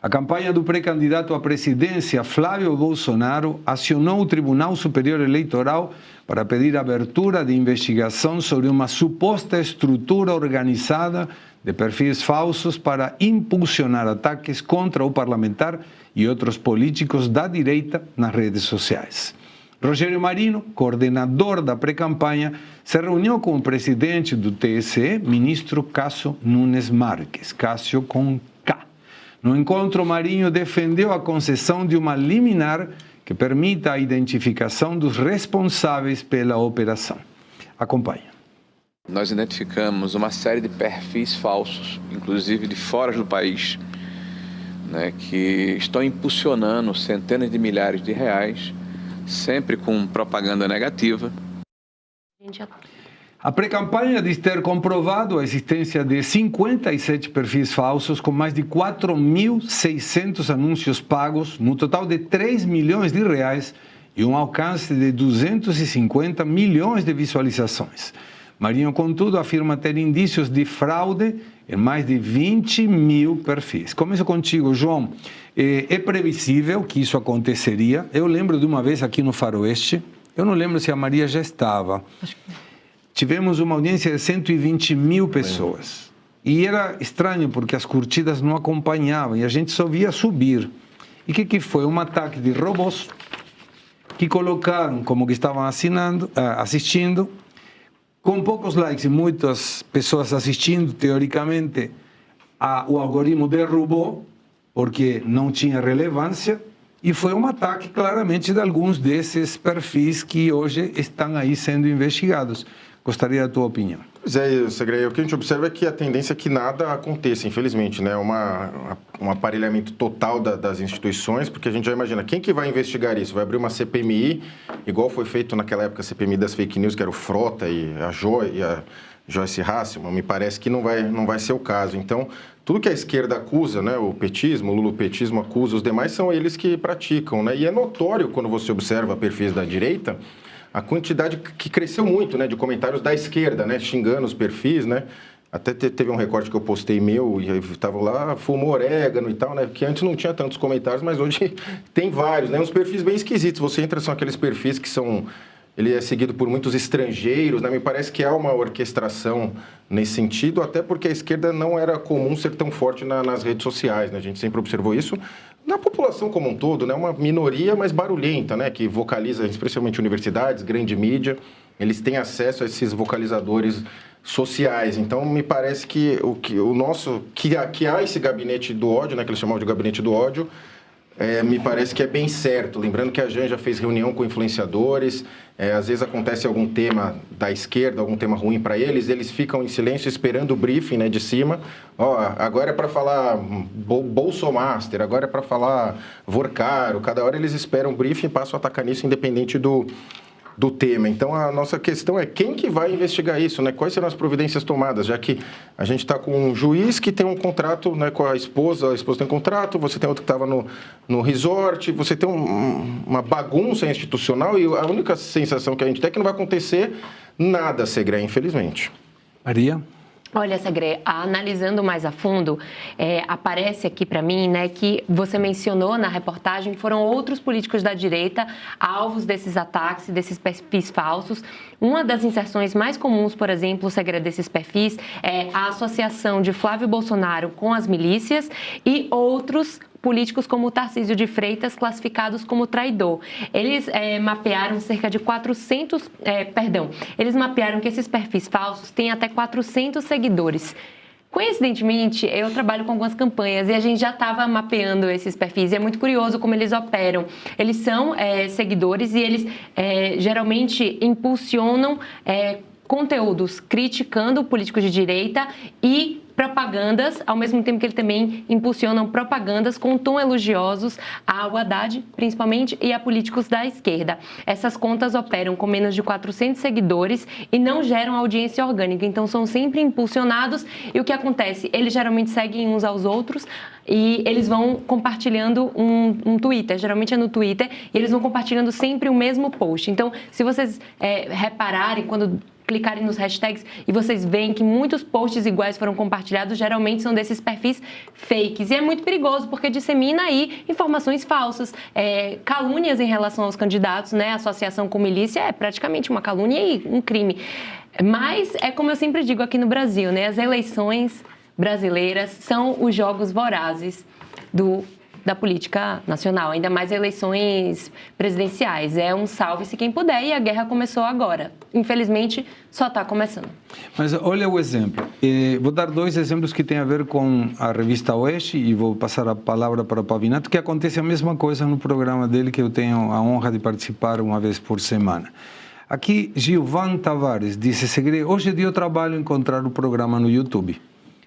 A campanha do pré-candidato à presidência, Flávio Bolsonaro, acionou o Tribunal Superior Eleitoral para pedir abertura de investigação sobre uma suposta estrutura organizada de perfis falsos para impulsionar ataques contra o parlamentar e outros políticos da direita nas redes sociais. Rogério Marinho, coordenador da pré-campanha, se reuniu com o presidente do TSE, ministro Cássio Nunes Marques, Cássio com K. No encontro, Marinho defendeu a concessão de uma liminar que permita a identificação dos responsáveis pela operação. Acompanhe. Nós identificamos uma série de perfis falsos, inclusive de fora do país, que estão impulsionando centenas de milhares de reais, sempre com propaganda negativa. A pré-campanha diz ter comprovado a existência de 57 perfis falsos com mais de 4.600 anúncios pagos, no total de 3 milhões de reais e um alcance de 250 milhões de visualizações. Marinho, contudo, afirma ter indícios de fraude em mais de 20 mil perfis. Começo contigo, João. É previsível que isso aconteceria. Eu lembro de uma vez aqui no Faroeste, eu não lembro se a Maria já estava. Tivemos uma audiência de 120 mil pessoas. E era estranho porque as curtidas não acompanhavam e a gente só via subir. E o que foi? Um ataque de robôs que colocaram como que estavam assistindo, com poucos likes e muitas pessoas assistindo, teoricamente, o algoritmo derrubou, porque não tinha relevância, e foi um ataque claramente de alguns desses perfis que hoje estão aí sendo investigados. Gostaria da tua opinião. Pois é, Segre, o que a gente observa é que a tendência é que nada aconteça, infelizmente, né? Um aparelhamento total das instituições, porque a gente já imagina, quem que vai investigar isso? Vai abrir uma CPMI, igual foi feito naquela época a CPMI das fake news, que era o Frota e a Joyce Hasselman, me parece que não vai ser o caso. Então, tudo que a esquerda acusa, né, o petismo, o lulopetismo acusa, os demais são eles que praticam, né? E é notório, quando você observa perfis da direita, a quantidade que cresceu muito, né, de comentários da esquerda, né, xingando os perfis, né? Até teve um recorte que eu postei meu e estava lá, fumou orégano e tal, né? Que antes não tinha tantos comentários, mas hoje tem vários, né? Uns perfis bem esquisitos. Você entra, são aqueles perfis que são... Ele é seguido por muitos estrangeiros, né? Me parece que há uma orquestração nesse sentido, até porque a esquerda não era comum ser tão forte nas redes sociais, né? A gente sempre observou isso. Na população como um todo, né? Uma minoria, mas barulhenta, né? Que vocaliza, especialmente universidades, grande mídia, eles têm acesso a esses vocalizadores sociais. Então, me parece que há esse gabinete do ódio, né? Que eles chamavam de gabinete do ódio, me parece que é bem certo. Lembrando que a Janja já fez reunião com influenciadores, às vezes acontece algum tema da esquerda, algum tema ruim para eles ficam em silêncio esperando o briefing, né, de cima. Agora é para falar Bolsomaster, agora é para falar Vorcaro. Cada hora eles esperam o briefing e passam a atacar nisso independente do tema. Então, a nossa questão é quem que vai investigar isso, né? Quais serão as providências tomadas, já que a gente está com um juiz que tem um contrato, né, com a esposa tem um contrato, você tem outro que estava no resort, você tem uma bagunça institucional e a única sensação que a gente tem é que não vai acontecer nada, Segre, infelizmente. Maria? Olha, Segre, analisando mais a fundo, aparece aqui para mim, né, que você mencionou na reportagem que foram outros políticos da direita alvos desses ataques, desses perfis falsos. Uma das inserções mais comuns, por exemplo, Segre, desses perfis é a associação de Flávio Bolsonaro com as milícias e outros políticos como Tarcísio de Freitas, classificados como traidor. Eles mapearam cerca de 400... eles mapearam que esses perfis falsos têm até 400 seguidores. Coincidentemente, eu trabalho com algumas campanhas e a gente já estava mapeando esses perfis. E é muito curioso como eles operam. Eles são seguidores e eles geralmente impulsionam conteúdos criticando políticos de direita e propagandas, ao mesmo tempo que eles também impulsionam propagandas com tom elogiosos ao Haddad, principalmente, e a políticos da esquerda. Essas contas operam com menos de 400 seguidores e não geram audiência orgânica, então são sempre impulsionados e o que acontece? Eles geralmente seguem uns aos outros e eles vão compartilhando um Twitter, geralmente é no Twitter, e eles vão compartilhando sempre o mesmo post. Então, se vocês repararem, quando clicarem nos hashtags e vocês veem que muitos posts iguais foram compartilhados, geralmente são desses perfis fakes. E é muito perigoso, porque dissemina aí informações falsas, calúnias em relação aos candidatos, né? A associação com milícia é praticamente uma calúnia e um crime. Mas é como eu sempre digo aqui no Brasil, né? As eleições brasileiras são os jogos vorazes da política nacional, ainda mais eleições presidenciais. É um salve-se quem puder e a guerra começou agora. Infelizmente, só está começando. Mas olha o exemplo. Vou dar 2 exemplos que têm a ver com a revista Oeste e vou passar a palavra para o Pavinato, que acontece a mesma coisa no programa dele, que eu tenho a honra de participar uma vez por semana. Aqui, Gilvan Tavares disse: hoje deu trabalho encontrar o programa no YouTube.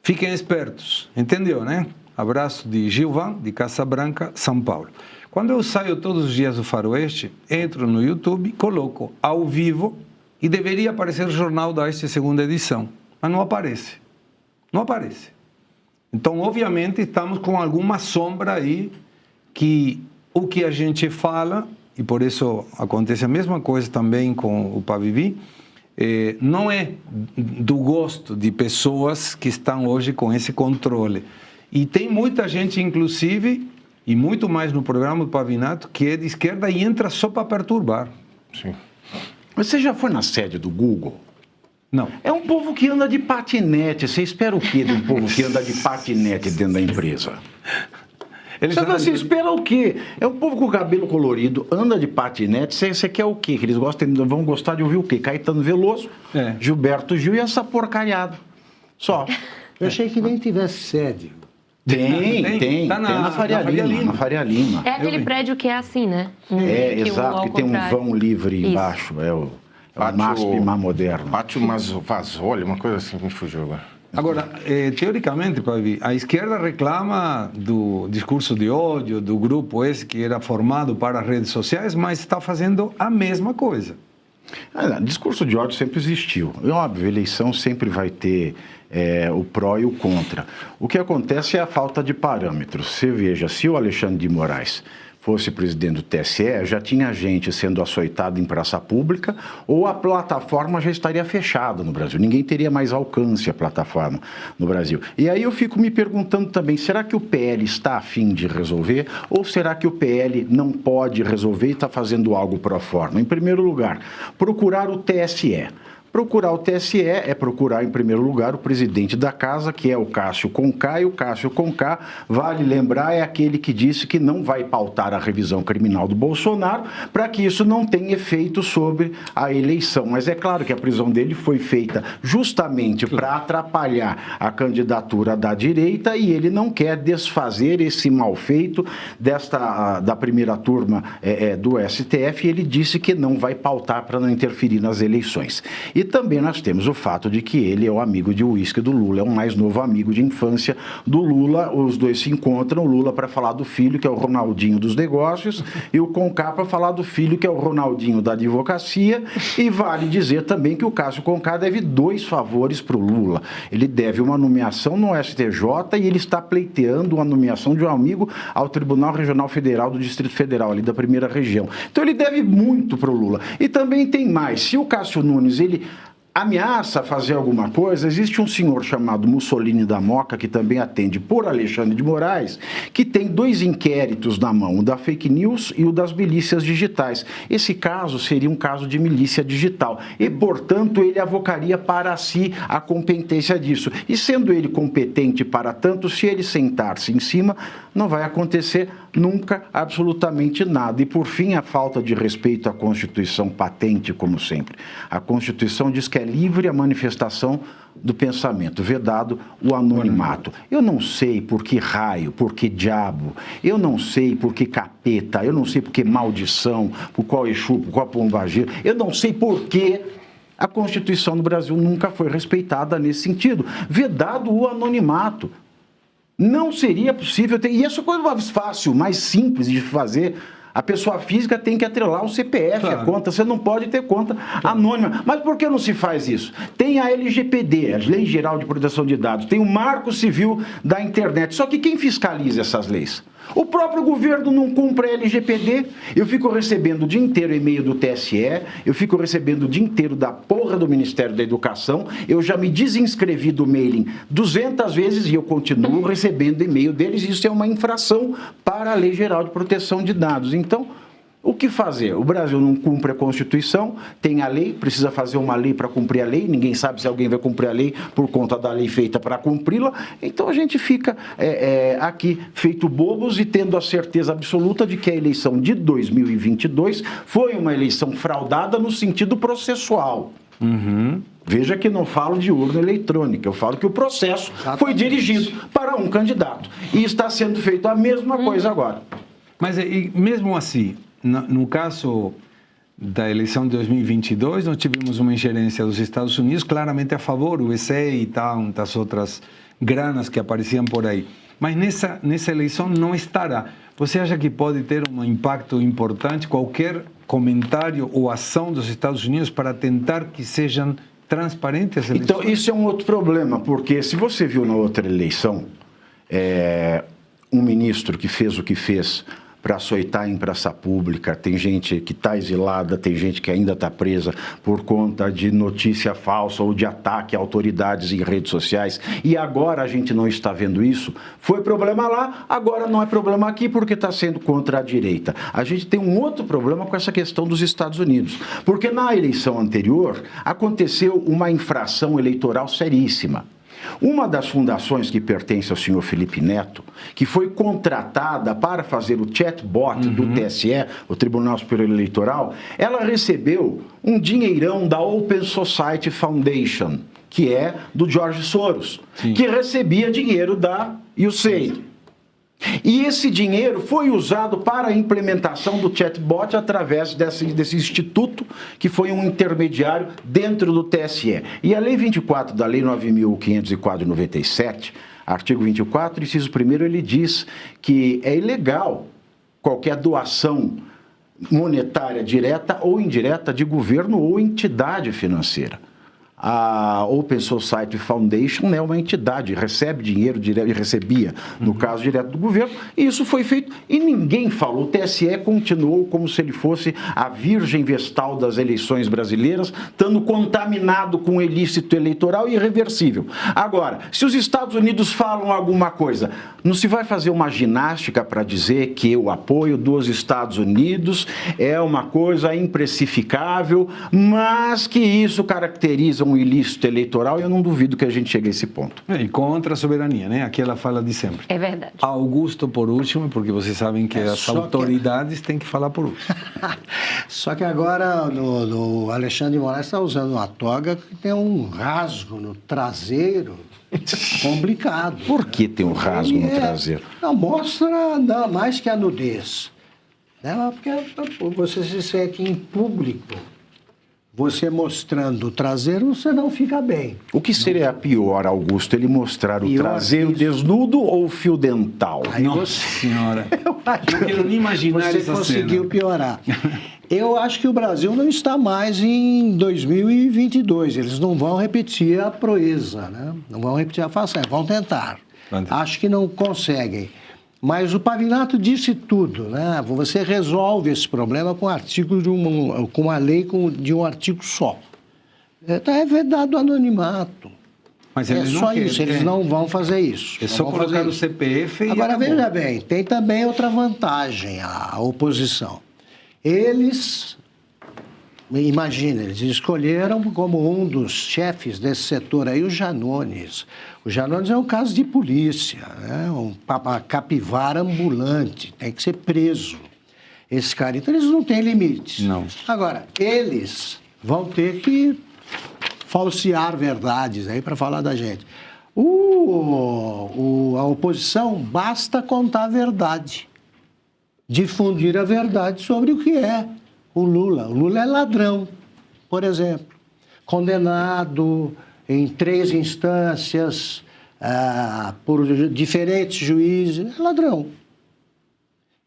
Fiquem espertos. Entendeu, né? Abraço de Gilvan, de Casa Branca, São Paulo. Quando eu saio todos os dias do Faroeste, entro no YouTube, coloco ao vivo e deveria aparecer o Jornal da Oeste, segunda edição. Mas não aparece. Não aparece. Então, obviamente, estamos com alguma sombra aí que o que a gente fala, e por isso acontece a mesma coisa também com o Pavivi, não é do gosto de pessoas que estão hoje com esse controle. E tem muita gente, inclusive, e muito mais no programa do Pavinato, que é de esquerda e entra só para perturbar. Sim. Mas você já foi na sede do Google? Não. É um povo que anda de patinete. Você espera o quê de um povo que anda de patinete dentro da empresa? Você espera o quê? É um povo com cabelo colorido, anda de patinete. Você quer o quê? Que eles vão gostar de ouvir o quê? Caetano Veloso, Gilberto Gil e essa porcariada. Só. Eu achei que nem tivesse sede. Tem na Faria Lima. É aquele prédio que é assim, né? Exato, que tem um vão livre embaixo. É o MASP mais moderno. Pátio Mazzoli, uma coisa assim, me fugiu agora. Agora, teoricamente, Pavi, a esquerda reclama do discurso de ódio, do grupo esse que era formado para as redes sociais, mas está fazendo a mesma coisa. Discurso de ódio sempre existiu. E, óbvio, eleição sempre vai ter o pró e o contra. O que acontece é a falta de parâmetros. Você veja, se o Alexandre de Moraes fosse presidente do TSE, já tinha gente sendo açoitada em praça pública ou a plataforma já estaria fechada no Brasil. Ninguém teria mais alcance a plataforma no Brasil. E aí eu fico me perguntando também, será que o PL está a fim de resolver ou será que o PL não pode resolver e está fazendo algo pro forma? Em primeiro lugar, procurar o TSE. Procurar o TSE é procurar, em primeiro lugar, o presidente da casa, que é o Cássio Conká, e o Cássio Conká, vale lembrar, é aquele que disse que não vai pautar a revisão criminal do Bolsonaro para que isso não tenha efeito sobre a eleição. Mas é claro que a prisão dele foi feita justamente para atrapalhar a candidatura da direita e ele não quer desfazer esse mal feito da primeira turma do STF e ele disse que não vai pautar para não interferir nas eleições. E também nós temos o fato de que ele é o amigo de uísque do Lula, é o mais novo amigo de infância do Lula. Os dois se encontram, o Lula para falar do filho, que é o Ronaldinho dos negócios, e o Conká para falar do filho, que é o Ronaldinho da advocacia. E vale dizer também que o Cássio Conká deve 2 favores para o Lula. Ele deve uma nomeação no STJ e ele está pleiteando uma nomeação de um amigo ao Tribunal Regional Federal do Distrito Federal, ali da primeira região. Então ele deve muito para o Lula. E também tem mais, se o Cássio Nunes, ele ameaça fazer alguma coisa, existe um senhor chamado Mussolini da Moca, que também atende por Alexandre de Moraes, que tem 2 inquéritos na mão, o da fake news e o das milícias digitais. Esse caso seria um caso de milícia digital e, portanto, ele avocaria para si a competência disso. E sendo ele competente para tanto, se ele sentar-se em cima, não vai acontecer nunca absolutamente nada. E, por fim, a falta de respeito à Constituição patente, como sempre. A Constituição diz que é livre a manifestação do pensamento, vedado o anonimato. Eu não sei por que raio, por que diabo, eu não sei por que capeta, eu não sei por que maldição, por qual Exu, por qual pombagira, eu não sei por que a Constituição no Brasil nunca foi respeitada nesse sentido. Vedado o anonimato. Não seria possível ter... E essa coisa mais fácil, mais simples de fazer. A pessoa física tem que atrelar o CPF, a conta. Você não pode ter conta anônima. Mas por que não se faz isso? Tem a LGPD, a Lei Geral de Proteção de Dados. Tem o Marco Civil da Internet. Só que quem fiscaliza essas leis? O próprio governo não cumpre a LGPD. Eu fico recebendo o dia inteiro e-mail do TSE, eu fico recebendo o dia inteiro da porra do Ministério da Educação, eu já me desinscrevi do mailing 200 vezes e eu continuo recebendo e-mail deles. Isso é uma infração para a Lei Geral de Proteção de Dados. Então, o que fazer? O Brasil não cumpre a Constituição, tem a lei, precisa fazer uma lei para cumprir a lei, ninguém sabe se alguém vai cumprir a lei por conta da lei feita para cumpri-la, então a gente fica aqui feito bobos e tendo a certeza absoluta de que a eleição de 2022 foi uma eleição fraudada no sentido processual. Veja que não falo de urna eletrônica, eu falo que o processo foi dirigido para um candidato e está sendo feito a mesma coisa agora. Mas e mesmo assim, no caso da eleição de 2022, nós tivemos uma ingerência dos Estados Unidos claramente a favor, o USA e tal, das outras granas que apareciam por aí. Mas nessa eleição não estará. Você acha que pode ter um impacto importante qualquer comentário ou ação dos Estados Unidos para tentar que sejam transparentes as eleições? Então, isso é um outro problema, porque se você viu na outra eleição, um ministro que fez o que fez para açoitar em praça pública, tem gente que está exilada, tem gente que ainda está presa por conta de notícia falsa ou de ataque a autoridades em redes sociais, e agora a gente não está vendo isso. Foi problema lá, agora não é problema aqui porque está sendo contra a direita. A gente tem um outro problema com essa questão dos Estados Unidos, porque na eleição anterior aconteceu uma infração eleitoral seríssima. Uma das fundações que pertence ao senhor Felipe Neto, que foi contratada para fazer o chatbot do TSE, o Tribunal Superior Eleitoral, ela recebeu um dinheirão da Open Society Foundation, que é do George Soros, que recebia dinheiro da USAID. E esse dinheiro foi usado para a implementação do chatbot através desse instituto, que foi um intermediário dentro do TSE. E a Lei 24 da Lei 9.504 de 97, artigo 24, inciso 1º, ele diz que é ilegal qualquer doação monetária direta ou indireta de governo ou entidade financeira. A Open Society Foundation é uma entidade, recebe dinheiro direto, e recebia, no caso, direto do governo, e isso foi feito e ninguém falou. O TSE continuou como se ele fosse a virgem vestal das eleições brasileiras, estando contaminado com ilícito eleitoral irreversível. Agora, se os Estados Unidos falam alguma coisa, não se vai fazer uma ginástica para dizer que o apoio dos Estados Unidos é uma coisa imprecificável, mas que isso caracteriza um ilícito eleitoral, e eu não duvido que a gente chegue a esse ponto. E contra a soberania, né? Aqui ela fala de sempre. É verdade. Augusto por último, porque vocês sabem que as autoridades têm que falar por último. Só que agora o Alexandre de Moraes está usando uma toga que tem um rasgo no traseiro complicado. Por que tem um rasgo no traseiro? Não, mostra nada mais que a nudez. Né? Porque você se sente em público. Você mostrando o traseiro, você não fica bem. O que seria pior, Augusto? Ele mostrar o traseiro desnudo ou o fio dental? Nossa Senhora. Eu não quero nem imaginar essa cena. Você conseguiu piorar. Eu acho que o Brasil não está mais em 2022. Eles não vão repetir a proeza, né? Não vão repetir a façanha. Vão tentar. Acho que não conseguem. Mas o Pavinato disse tudo, né? Você resolve esse problema com com uma lei de um artigo só. É vedado o anonimato. Mas é só isso, eles não vão fazer isso. É só colocar o CPF e agora, acabou. veja bem, tem também outra vantagem, a oposição. Eles, imagina, eles escolheram como um dos chefes desse setor aí o Janones. O Janones é um caso de polícia, né? Um capivara ambulante, tem que ser preso. Esse cara, então eles não têm limites. Não. Agora, eles vão ter que falsear verdades aí para falar da gente. A oposição basta contar a verdade, difundir a verdade sobre o que é o Lula. O Lula é ladrão, por exemplo, condenado em 3 instâncias por diferentes juízes, é ladrão.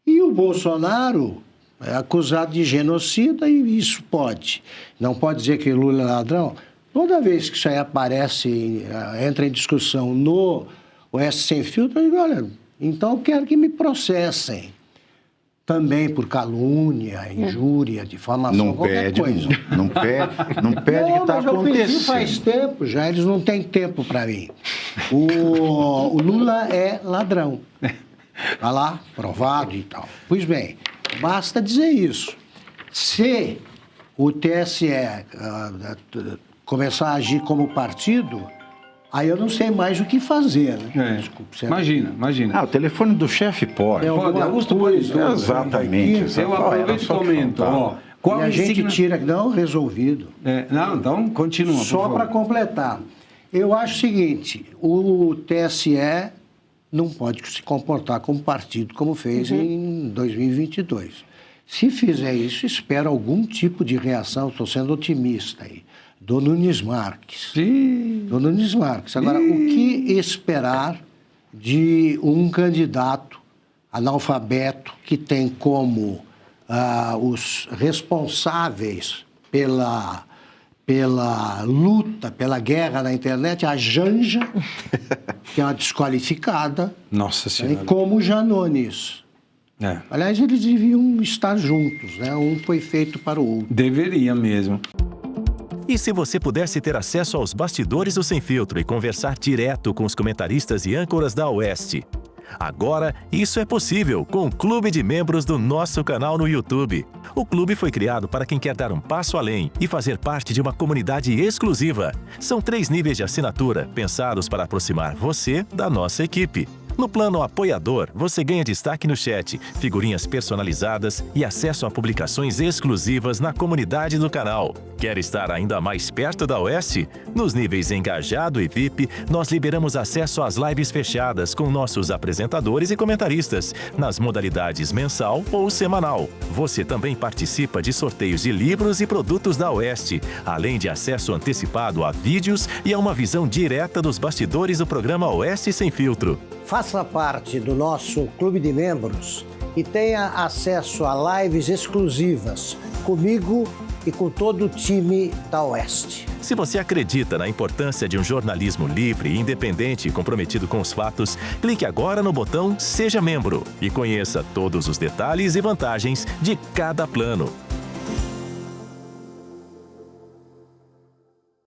E o Bolsonaro é acusado de genocida e isso pode. Não pode dizer que o Lula é ladrão. Toda vez que isso aí aparece, entra em discussão no Oeste Sem Filtro, eu digo, olha, Então eu quero que me processem. Também por calúnia, injúria, difamação, Não qualquer pede, coisa. não pede que está mas eu pedi acontecendo. faz tempo já, eles não têm tempo para mim. O Lula é ladrão. Está lá, provado e tal. Pois bem, basta dizer isso. Se o TSE começar a agir como partido, aí eu não sei mais o que fazer, né? Desculpe, Imagina. O telefone do chefe pode. Pode, Augusto pode tudo. Exatamente. Eu aproveito e comento. Qual e a gente insígnia... tira, não, resolvido. Não, então continua. Só para completar. Eu acho o seguinte, o TSE não pode se comportar como partido, como fez em 2022. Se fizer isso, espero algum tipo de reação, estou sendo otimista aí, do Nunes Marques. Sim. Do Nunes Marques. Agora, o que esperar de um candidato analfabeto que tem como os responsáveis pela luta, pela guerra na internet, a Janja, que é uma desqualificada, Nossa Senhora. e como o Janones. Aliás, eles deviam estar juntos, né? Um foi feito para o outro. Deveria mesmo. E se você pudesse ter acesso aos bastidores do Sem Filtro e conversar direto com os comentaristas e âncoras da Oeste? Agora, isso é possível com o Clube de Membros do nosso canal no YouTube. O clube foi criado para quem quer dar um passo além e fazer parte de uma comunidade exclusiva. São 3 níveis de assinatura, pensados para aproximar você da nossa equipe. No plano apoiador, você ganha destaque no chat, figurinhas personalizadas e acesso a publicações exclusivas na comunidade do canal. Quer estar ainda mais perto da Oeste? Nos níveis Engajado e VIP, nós liberamos acesso às lives fechadas com nossos apresentadores e comentaristas, nas modalidades mensal ou semanal. Você também participa de sorteios de livros e produtos da Oeste, além de acesso antecipado a vídeos e a uma visão direta dos bastidores do programa Oeste Sem Filtro. Faça parte do nosso clube de membros e tenha acesso a lives exclusivas comigo e com todo o time da Oeste. Se você acredita na importância de um jornalismo livre, independente e comprometido com os fatos, clique agora no botão Seja Membro e conheça todos os detalhes e vantagens de cada plano.